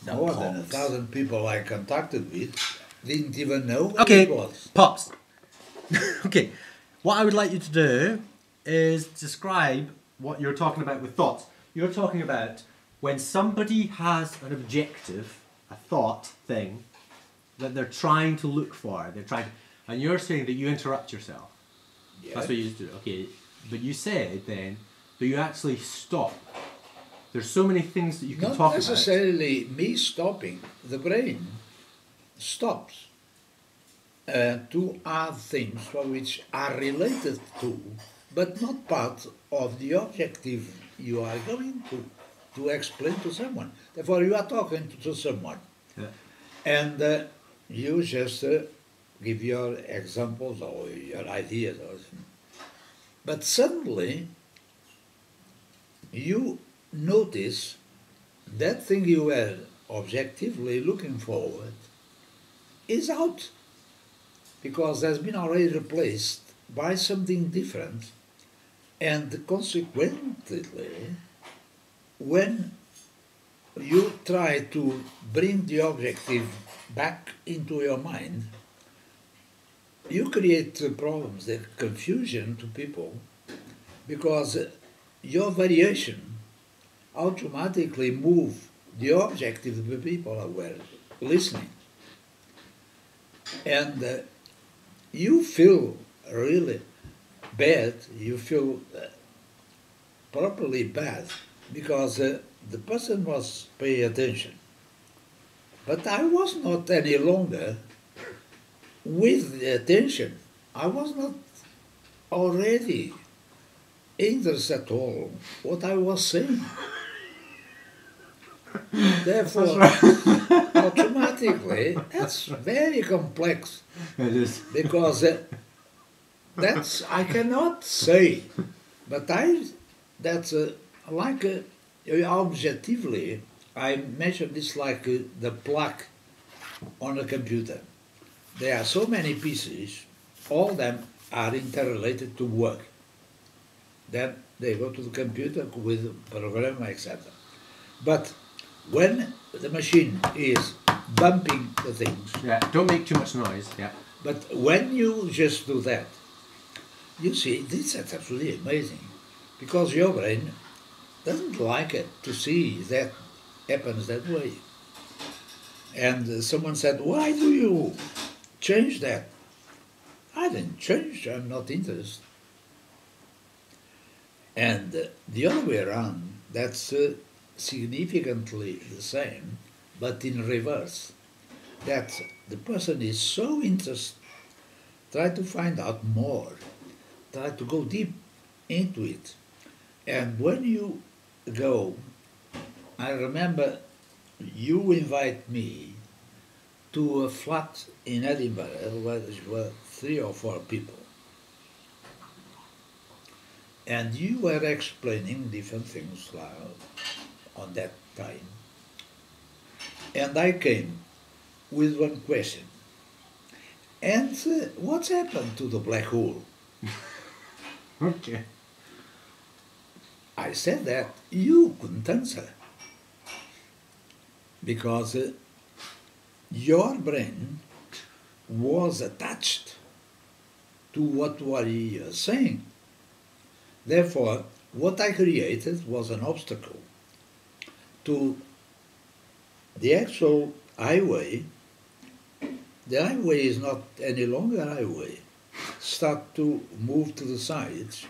More than 1,000 people I contacted with didn't even know what Okay, it was. Pops. Okay, what I would like you to do is describe what you're talking about with thoughts. You're talking about when somebody has an objective, a thought thing, that they're trying to look for. And you're saying that you interrupt yourself. Yeah. That's what you do. Okay, but you said then, do you actually stop? There's so many things that you can Not talk necessarily me stopping. The brain stops to add things which are related to, but not part of the objective you are going to explain to someone. Therefore, you are talking to someone, about. and you just give your examples or your ideas, but suddenly you notice that thing you were objectively looking forward is out because has been already replaced by something different, and consequently when you try to bring the objective back into your mind, you create problems, the confusion to people, because your variation automatically move the objective of the people who were listening. And you feel really bad, you feel properly bad, because the person was paying attention. But I was not any longer with the attention. I was not already interested at all what I was saying. Therefore, automatically, that's very complex, It is. because that's I cannot say, but that's like objectively. I measure this like the plaque on a computer. There are so many pieces, all of them are interrelated to work. Then they go to the computer with a program, etc. But when the machine is bumping the things, Yeah, don't make too much noise. Yeah. but when you just do that, you see, this is absolutely amazing, because your brain doesn't like it to see that happens that way. And someone said, why do you change that? I didn't change, I'm not interested. And the other way around, that's significantly the same, but in reverse. That the person is so interested, try to find out more, try to go deep into it. And when you go, I remember you invite me to a flat in Edinburgh where there were 3 or 4 people. And you were explaining different things on that time. And I came with one question. And what's happened to the black hole? Okay. I said that. You couldn't answer. Because your brain was attached to what were you saying. Therefore, what I created was an obstacle to the actual highway. The highway is not any longer a highway. Start to move to the sides.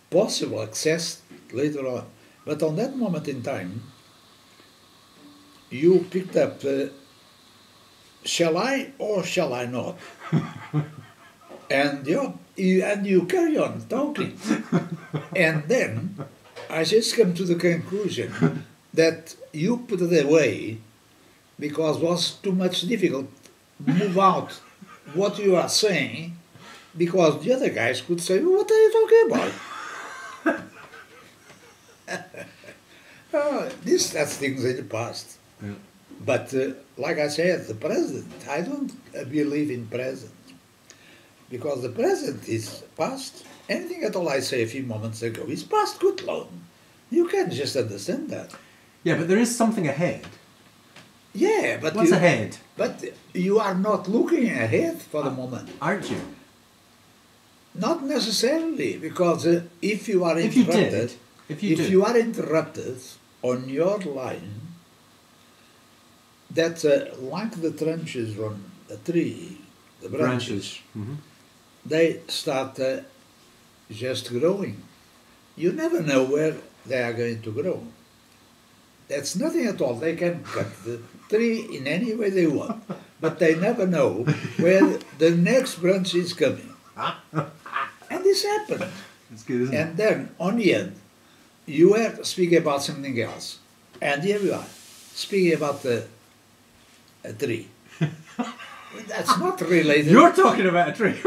Possible access later on. But on that moment in time, you picked up, shall I or shall I not? And you carry on talking. And then I just come to the conclusion that you put it away because it was too much difficult to move out what you are saying, because the other guys could say, what are you talking about? That's things in the past. Yeah. But like I said, the present, I don't believe in present. Because the present is past. Anything at all I say a few moments ago is past good long. You can just understand that. Yeah, but there is something ahead. Yeah, but What's ahead? But you are not looking ahead for the moment. Aren't you? Not necessarily, because if you are If you interrupted, did, if you did. you are interrupted on your line, that's like the branches on a tree, the branches, Mhm. they start just growing. You never know where they are going to grow. That's nothing at all. They can cut the tree in any way they want, but they never know where the next branch is coming. And this happened. It's good, isn't it? And then, on the end, you were speaking about something else. And here you are, speaking about a tree. That's not related. You're talking about a tree.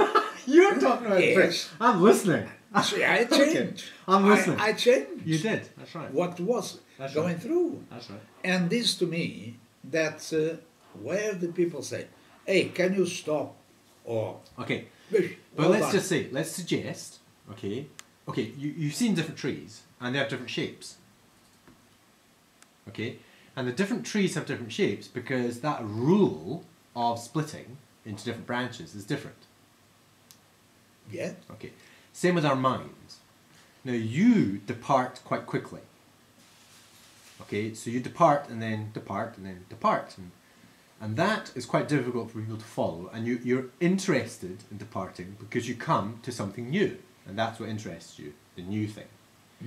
You're talking about a tree. Yes. I'm listening. See, I changed. I'm listening. I changed. You did. That's right. What was That's going right. through. That's right. And this to me, that's where the people say, hey, can you stop? Or, Okay. "Wait, But hold let's on." just say, let's suggest, okay, you've seen different trees and they have different shapes. Okay? And the different trees have different shapes because that rule of splitting into different branches is different. Yeah. Okay. Same with our minds. Now you depart quite quickly. Okay, so you depart and then depart and then depart. And that is quite difficult for people to follow. And you're interested in departing because you come to something new. And that's what interests you, the new thing.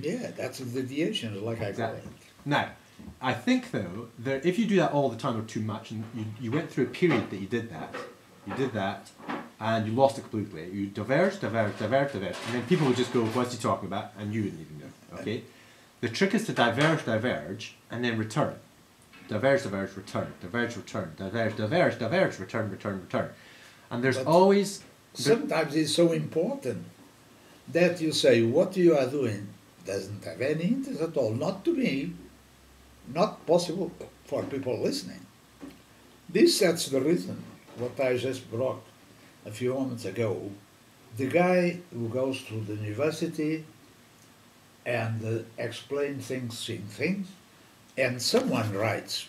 Yeah, that's a deviation, like I call it. Now, I think though, that if you do that all the time or too much, and you went through a period that you did that, and you lost it completely, you diverged, and then people would just go, what's he talking about? And you wouldn't even know, okay? The trick is to diverge, and then return. Diverge, return, diverge, return. And there's But always... Sometimes it's so important that you say what you are doing doesn't have any interest at all. Not to me, not possible for people listening. That's the reason, what I just brought a few moments ago. The guy who goes to the university and explains things in things, and someone writes.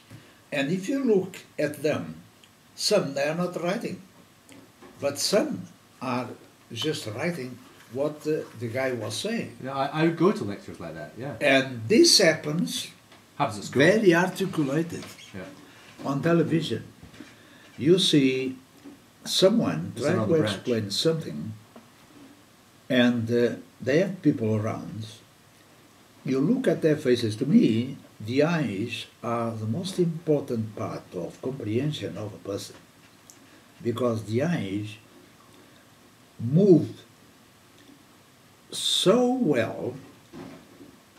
And if you look at them, some they are not writing, but some are just writing what the guy was saying. Yeah, I would go to lectures like that, yeah. And this happens Happens at school. very articulated Yeah. on television. You see someone It's trying to another branch. explain something, and they have people around. You look at their faces. To me, the eyes are the most important part of comprehension of a person, because the eyes move so well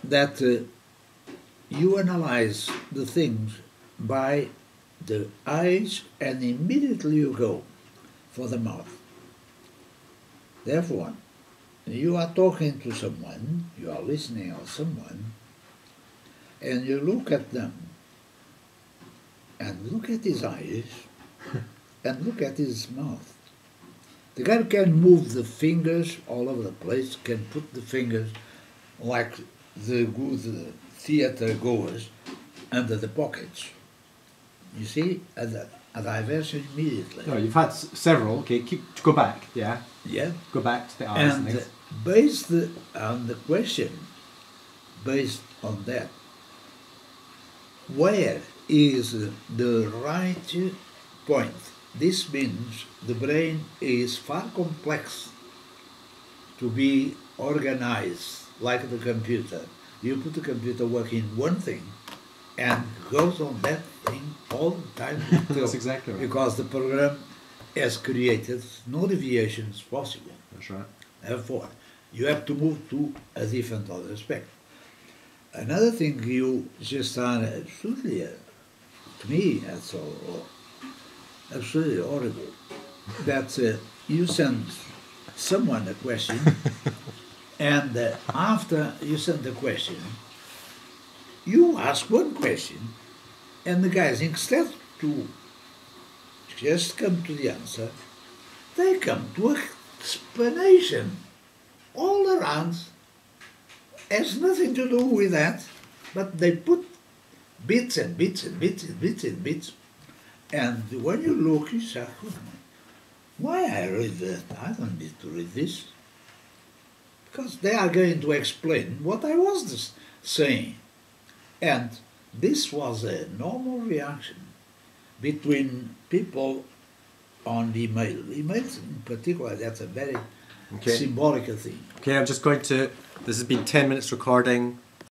that you analyze the things by the eyes and immediately you go for the mouth. Therefore, you are talking to someone, you are listening to someone, and you look at them and look at his eyes and look at his mouth. The guy can move the fingers all over the place, can put the fingers like the good theater goers under the pockets. You see, a diversion immediately. No, you've had several. Okay, go back. Yeah, Yeah. go back to the eyes and And things. based on the question, based on that, where is the right point? This means the brain is far complex to be organized like the computer. You put the computer working one thing and goes on that thing all the time. That's exactly right. Because the program has created no deviations possible. That's right. Therefore, you have to move to a different other aspect. Another thing you just are absolutely, to me, that's absolutely horrible, that you send someone a question, and after you send the question, you ask one question, and the guys, instead to just come to the answer, they come to explanation all around. Has nothing to do with that, but they put bits and bits and bits and bits and bits And when you look, you say, why I read that? I don't need to read this. Because they are going to explain what I was just saying. And this was a normal reaction between people on email. Emails in particular, that's a very symbolic thing. Okay, I'm just going to, this has been 10 minutes recording.